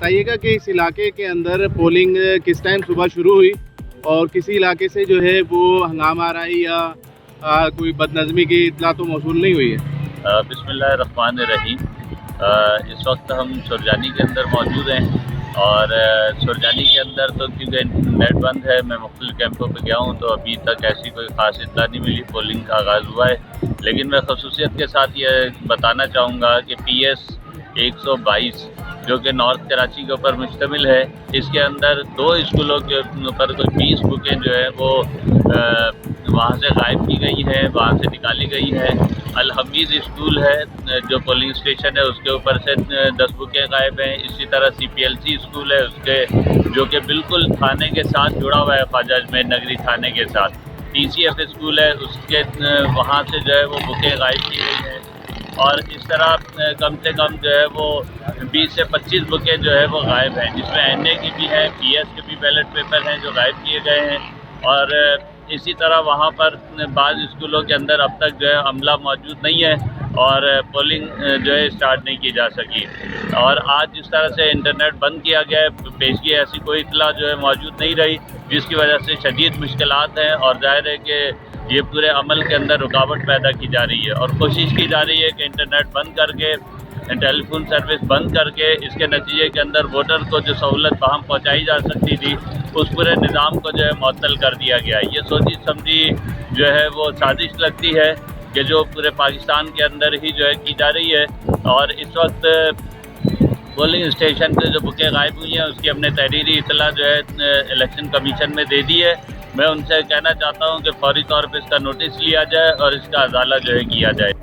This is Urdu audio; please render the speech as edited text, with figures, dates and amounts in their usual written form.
بتائیے گا کہ اس علاقے کے اندر پولنگ کس ٹائم صبح شروع ہوئی اور کسی علاقے سے جو ہے وہ ہنگامہ آرائی یا کوئی بدنظمی کی اطلاع تو موصول نہیں ہوئی ہے؟ بسم اللہ الرحمن الرحیم۔ اس وقت ہم سرجانی کے اندر موجود ہیں اور سرجانی کے اندر تو کیونکہ نیٹ بند ہے، میں مختلف کیمپوں پہ گیا ہوں تو ابھی تک ایسی کوئی خاص اطلاع نہیں ملی۔ پولنگ کا آغاز ہوا ہے، لیکن میں خصوصیت کے ساتھ یہ بتانا چاہوں گا کہ پی ایس 122 جو کہ نارتھ کراچی کے اوپر مشتمل ہے، اس کے اندر 2 اسکولوں کے اوپر کوئی 20 بکیں جو ہے وہ وہاں سے غائب کی گئی ہے، وہاں سے نکالی گئی ہے۔ الحمید اسکول ہے جو پولنگ اسٹیشن ہے، اس کے اوپر سے 10 بکیں غائب ہیں۔ اسی طرح سی پی ایل سی اسکول ہے اس کے جو کہ بالکل تھانے کے ساتھ جڑا ہوا ہے، خواجہ اجمیر نگری تھانے کے ساتھ۔ ٹی سی ایف اسکول ہے اس کے وہاں سے جو ہے وہ بکیں غائب کی گئی ہیں، اور اس طرح کم سے کم جو ہے وہ 20 سے 25 بکیں جو ہے وہ غائب ہیں، جس میں این اے کی بھی ہیں، پی ایس کے بھی بیلٹ پیپر ہیں جو غائب کیے گئے ہیں۔ اور اسی طرح وہاں پر بعض اسکولوں کے اندر اب تک جو ہے عملہ موجود نہیں ہے اور پولنگ جو ہے اسٹارٹ نہیں کی جا سکی۔ اور آج جس طرح سے انٹرنیٹ بند کیا گیا ہے، پیشگی ایسی کوئی اطلاع جو ہے موجود نہیں رہی، جس کی وجہ سے شدید مشکلات ہیں، اور ظاہر ہے کہ یہ پورے عمل کے اندر رکاوٹ پیدا کی جا رہی ہے، اور کوشش کی جا رہی ہے کہ انٹرنیٹ بند کر کے، ٹیلی فون سروس بند کر کے، اس کے نتیجے کے اندر ووٹر کو جو سہولت فراہم پہنچائی جا سکتی تھی اس پورے نظام کو جو ہے معطل کر دیا گیا ہے۔ یہ سوچی سمجھی جو ہے وہ سازش لگتی ہے کہ جو پورے پاکستان کے اندر ہی جو ہے کی جا رہی ہے۔ اور اس وقت پولنگ اسٹیشن سے جو بکیں غائب ہوئی ہیں اس کی ہم نے تحریری اطلاع جو ہے الیکشن کمیشن میں دے دی ہے۔ میں ان سے کہنا چاہتا ہوں کہ فوری طور پہ اس کا نوٹس لیا جائے اور اس کا ازالہ جو ہے کیا جائے۔